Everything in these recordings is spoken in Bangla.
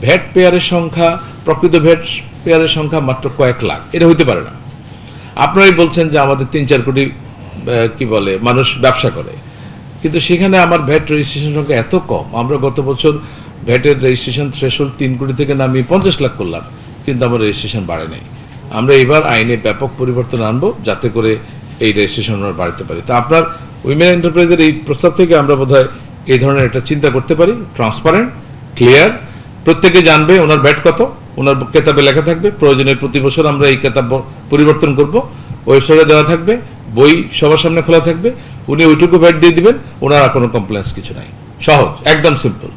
ভ্যাট পেয়ারের সংখ্যা, প্রকৃত ভ্যাট পেয়ারের সংখ্যা মাত্র কয়েক লাখ, এটা হতে পারে না। আপনারাই বলছেন যে আমাদের 3-4 কোটি মানুষ ব্যবসা করে, কিন্তু সেখানে আমার ভ্যাট রেজিস্ট্রেশন সংখ্যা এত কম। আমরা গত বছর ভ্যাটের রেজিস্ট্রেশন থ্রেশহোল্ড 3 কোটি থেকে নামিয়ে 50 লাখ করলাম, কিন্তু আমার রেজিস্ট্রেশন বাড়ে নাই। আমরা এবার আইনে ব্যাপক পরিবর্তন আনবো যাতে করে এই রেজিস্ট্রেশন আমরা বাড়াতে পারি। তো আপনার উইমেন এন্টারপ্রাইজের এই প্রস্তাব থেকে আমরা বোধহয় এই ধরনের একটা চিন্তা করতে পারি, ট্রান্সপারেন্ট, ক্লিয়ার, প্রত্যেকে জানবে ওনার ভ্যাট কত, ওনার কেতাবে লেখা থাকবে। প্রয়োজনে প্রতি বছর আমরা এই কেতাব পরিবর্তন করব, ওয়েবসাইটে দেওয়া থাকবে, বই সবার সামনে খোলা থাকবে, উনি ওইটুকু ভ্যাট দিয়ে দিবেন, ওনার কোনো কমপ্লেন্স কিছু নাই। সহজ, একদম সিম্পল।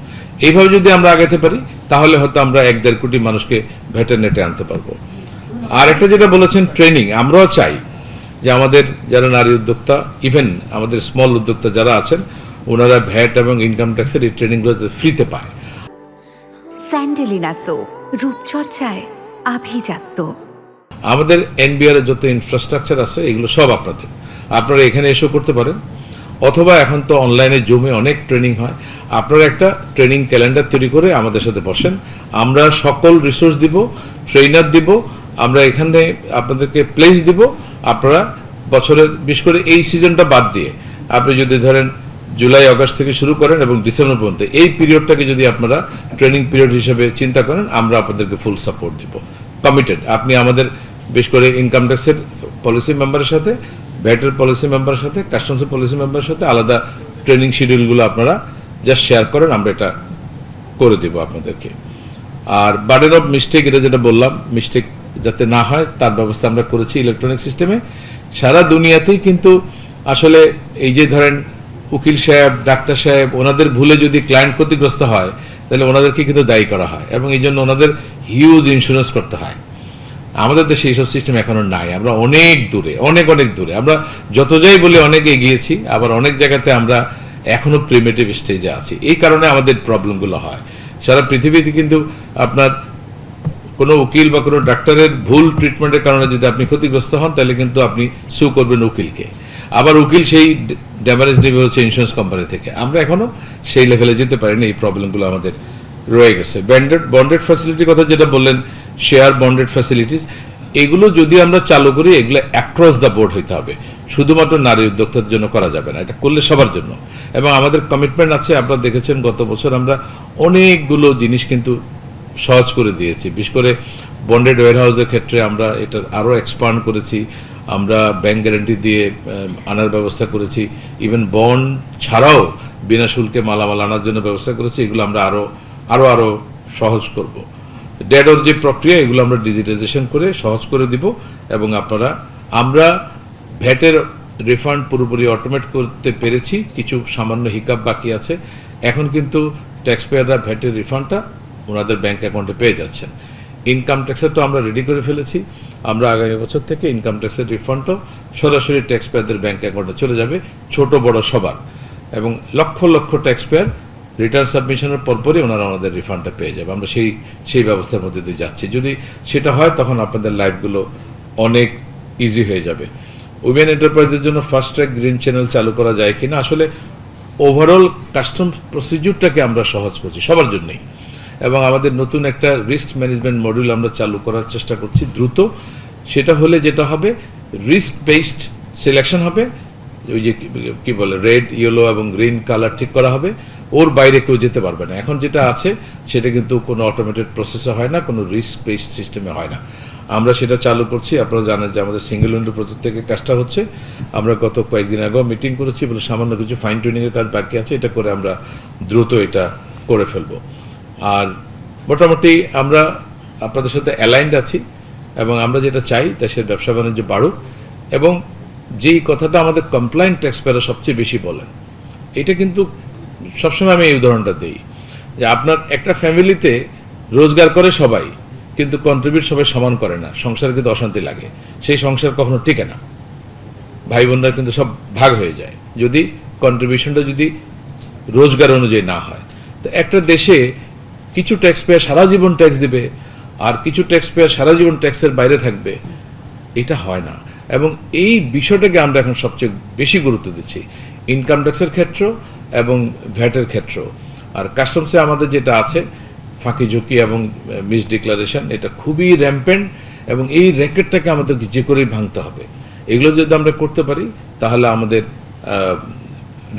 এইভাবে যদি আমরা আগাতে পারি তাহলে হয়তো আমরা 1-1.5 কোটি মানুষকে ভ্যাটের নেটে আনতে পারবো। আর একটা যেটা বলেছেন ট্রেনিং, আমরাও চাই যে আমাদের যারা নারী উদ্যোক্তা, ইভেন আমাদের স্মল উদ্যোক্তা যারা আছেন, ওনারা ভ্যাট এবং ইনকাম ট্যাক্সের এই ট্রেনিংগুলো ফ্রিতে পায়। স্যান্ডেলিনা সো, রূপচর্চায় আভিজাত্য। আমাদের এনবিআর এর যত ইনফ্রাস্ট্রাকচার আছে এগুলো সব আপনারা এখানে এসেও করতে পারেন, অথবা এখন তো অনলাইনে জমে অনেক ট্রেনিং হয়। আপনারা একটা ট্রেনিং ক্যালেন্ডার তৈরি করে আমাদের সাথে বসেন, আমরা সকল রিসোর্স দিব, ট্রেনার দিব, আমরা এখানে আপনাদেরকে প্লেস দিব। আপনারা বছরের, বিশেষ করে এই সিজনটা বাদ দিয়ে আপনি যদি ধরেন জুলাই আগস্ট থেকে শুরু করেন এবং ডিসেম্বর পর্যন্ত এই পিরিয়ডটাকে যদি আপনারা ট্রেনিং পিরিয়ড হিসেবে চিন্তা করেন, আমরা আপনাদেরকে ফুল সাপোর্ট দিব, কমিটেড। আপনি আমাদের বিশেষ করে ইনকাম ট্যাক্সের পলিসি মেম্বারের সাথে, ভ্যাটের পলিসি মেম্বারের সাথে, কাস্টমসের পলিসি মেম্বারের সাথে আলাদা ট্রেনিং শিডিউলগুলো আপনারা জাস্ট শেয়ার করেন, আমরা এটা করে দেব আপনাদেরকে। আর বার্ডেন অফ মিস্টেক, এটা যেটা বললাম, মিস্টেক যাতে না হয় তার ব্যবস্থা আমরা করেছি ইলেকট্রনিক সিস্টেমে। সারা দুনিয়াতেই কিন্তু আসলে এই যে ধরেন উকিল সাহেব, ডাক্তার সাহেব, ওনাদের ভুলে যদি ক্লায়েন্ট ক্ষতিগ্রস্ত হয় তাহলে ওনাদেরকে কিন্তু দায়ী করা হয় এবং এই জন্য ওনাদের হিউজ ইন্স্যুরেন্স করতে হয়। আমাদের দেশে এইসব সিস্টেম এখনো নাই, আমরা অনেক দূরে, অনেক দূরে। আমরা যত যাই বলে অনেক এগিয়েছি, আবার অনেক জায়গাতে আমরা এখনো প্রিমিটিভ স্টেজে আছি। এই কারণে আমাদের প্রবলেমগুলো হয়। সারা পৃথিবীতে কিন্তু আপনার কোনো উকিল বা কোনো ডাক্তারের ভুল ট্রিটমেন্টের কারণে যদি আপনি ক্ষতিগ্রস্ত হন তাহলে কিন্তু আপনি সু করবেন উকিলকে, আবার উকিল সেই ড্যামেজ নেবে হচ্ছে ইন্স্যুরেন্স কোম্পানি থেকে। আমরা এখনো সেই লেভেলে যেতে পারিনি, এই প্রবলেমগুলো আমাদের রয়ে গেছে। বন্ডেড ফ্যাসিলিটির কথা যেটা বললেন, শেয়ার বন্ডেড ফ্যাসিলিটিস, এগুলো যদি আমরা চালু করি এগুলো অ্যাক্রস দ্য বোর্ড হইতে হবে, শুধুমাত্র নারী উদ্যোক্তাদের জন্য করা যাবে না, এটা করলে সবার জন্য। এবং আমাদের কমিটমেন্ট আছে, আপনারা দেখেছেন গত বছর আমরা অনেকগুলো জিনিস কিন্তু সহজ করে দিয়েছি। বিশেষ করে বন্ডেড ওয়্যারহাউসের ক্ষেত্রে আমরা এটা আরও এক্সপান্ড করেছি, আমরা ব্যাংক গ্যারান্টি দিয়ে আনার ব্যবস্থা করেছি, ইভেন বন্ড ছাড়াও বিনা শুল্কে মালামাল আনার জন্য ব্যবস্থা করেছি। এগুলো আমরা আরও সহজ করব। ড্যাডোর যে প্রক্রিয়া, এগুলো আমরা ডিজিটাইজেশন করে সহজ করে দিব। এবং আমরা ভ্যাটের রিফান্ড পুরোপুরি অটোমেট করতে পেরেছি, কিছু সামান্য হিকাপ বাকি আছে। এখন কিন্তু ট্যাক্স পেয়াররা ভ্যাটের রিফান্ডটা ওনাদের ব্যাংক অ্যাকাউন্টে পেয়ে যাচ্ছেন। ইনকাম ট্যাক্সের তো আমরা রেডি করে ফেলেছি, আমরা আগামী বছর থেকে ইনকাম ট্যাক্সের রিফান্ডও সরাসরি ট্যাক্স পেয়ারদের ব্যাংক অ্যাকাউন্টে চলে যাবে, ছোট বড় সবার। এবং lakh lakh tax payer return সাবমিশনের পরপরই ওনারা আমাদের রিফান্ডটা পেয়ে যাবে। আমরা সেই ব্যবস্থার মধ্যে দিয়ে যাচ্ছি। যদি সেটা হয় তখন আপনাদের লাইফগুলো অনেক ইজি হয়ে যাবে। উইমেন এন্টারপ্রাইজের জন্য ফাস্ট ট্র্যাক গ্রিন চ্যানেল চালু করা যায় কিনা, আসলে ওভারঅল কাস্টম প্রসিডিউরটাকে আমরা সহজ করছি সবার জন্যই। এবং আমাদের নতুন একটা রিস্ক ম্যানেজমেন্ট মডিউল আমরা চালু করার চেষ্টা করছি দ্রুত। সেটা হলে যেটা হবে, রিস্ক বেসড সিলেকশন হবে, ওই যে রেড, ইয়েলো এবং গ্রিন কালার ঠিক করা হবে, ওর বাইরে কেউ যেতে পারবে না। এখন যেটা আছে সেটা কিন্তু কোনো অটোমেটেড প্রসেসে হয় না, কোনো রিস্ক বেসড সিস্টেমে হয় না। আমরা সেটা চালু করছি। আপনারা জানেন যে আমাদের সিঙ্গেল উইন্ডো প্রজেক্ট থেকে কাজটা হচ্ছে। আমরা গত কয়েকদিন আগেও মিটিং করেছি, বলে সামান্য কিছু ফাইন টিউনিংয়ের কাজ বাকি আছে, এটা করে আমরা দ্রুত এটা করে ফেলবো। আর মোটামুটি আমরা আপনাদের সাথে অ্যালাইন্ড আছি এবং আমরা যেটা চাই দেশের ব্যবসা বাণিজ্য বাড়ুক। এবং যেই কথাটা আমাদের কমপ্লায়েন্ট ট্যাক্স পেয়াররা সবচেয়ে বেশি বলেন, এটা কিন্তু সবসময় আমি এই উদাহরণটা দিই যে আপনার একটা ফ্যামিলিতে রোজগার করে সবাই, কিন্তু কন্ট্রিবিউট সবাই সমান করে না, সংসারে কিন্তু অশান্তি লাগে, সেই সংসার কখনো টিকে না। ভাই বোনরা কিন্তু সব ভাগ হয়ে যায় যদি কন্ট্রিবিউশনটা যদি রোজগার অনুযায়ী না হয়। তো একটা দেশে কিছু ট্যাক্স পেয়ার সারা জীবন ট্যাক্স দিবে আর কিছু ট্যাক্স পেয়ার সারা জীবন ট্যাক্সের বাইরে থাকবে, এটা হয় না। এবং এই বিষয়টাকে আমরা এখন সবচেয়ে বেশি গুরুত্ব দিচ্ছি, ইনকাম ট্যাক্সের ক্ষেত্র এবং ভ্যাটের ক্ষেত্র। আর কাস্টমসে আমাদের যেটা আছে, ফাঁকি ঝুঁকি এবং মিস ডিক্লারেশন এটা খুবই র্যাম্পেন্ট, এবং এই র্যাকেটটাকে আমাদেরকে যে করেই ভাঙতে হবে। এগুলো যদি আমরা করতে পারি তাহলে আমাদের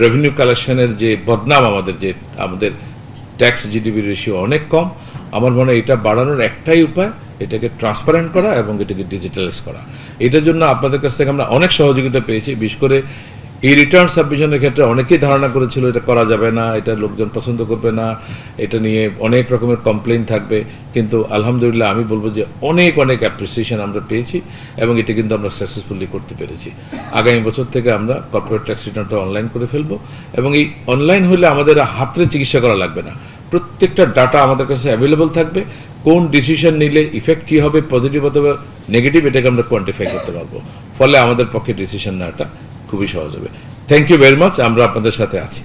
রেভিনিউ কালেকশনের যে বদনাম, আমাদের ট্যাক্স জিডিপি রেশিও অনেক কম। আমার মনে হয় এটা বাড়ানোর একটাই উপায়, এটাকে ট্রান্সপারেন্ট করা এবং এটাকে ডিজিটালাইজ করা। এটার জন্য আপনাদের কাছ থেকে আমরা অনেক সহযোগিতা পেয়েছি। বিশেষ করে এই রিটার্ন সাবমিশনের ক্ষেত্রে অনেকেই ধারণা করেছিল এটা করা যাবে না, এটা লোকজন পছন্দ করবে না, এটা নিয়ে অনেক রকমের কমপ্লেইন থাকবে, কিন্তু আলহামদুলিল্লাহ আমি বলবো যে অনেক অনেক অ্যাপ্রিসিয়েশন আমরা পেয়েছি এবং এটা কিন্তু আমরা সাকসেসফুলি করতে পেরেছি। আগামী বছর থেকে আমরা কর্পোরেট ট্যাক্স রিটার্নটা অনলাইন করে ফেলবো, এবং এই অনলাইন হলে আমাদের হাতে চিকিৎসা করা লাগবে না, প্রত্যেকটা ডাটা আমাদের কাছে অ্যাভেলেবল থাকবে। কোন ডিসিশন নিলে ইফেক্ট কী হবে, পজিটিভ অথবা নেগেটিভ, এটাকে আমরা কোয়ান্টিফাই করতে পারবো। ফলে আমাদের পক্ষে ডিসিশন নেওয়াটা খুবই সহজ হবে। থ্যাংক ইউ ভেরি মাচ, আমরা আপনাদের সাথে আছি।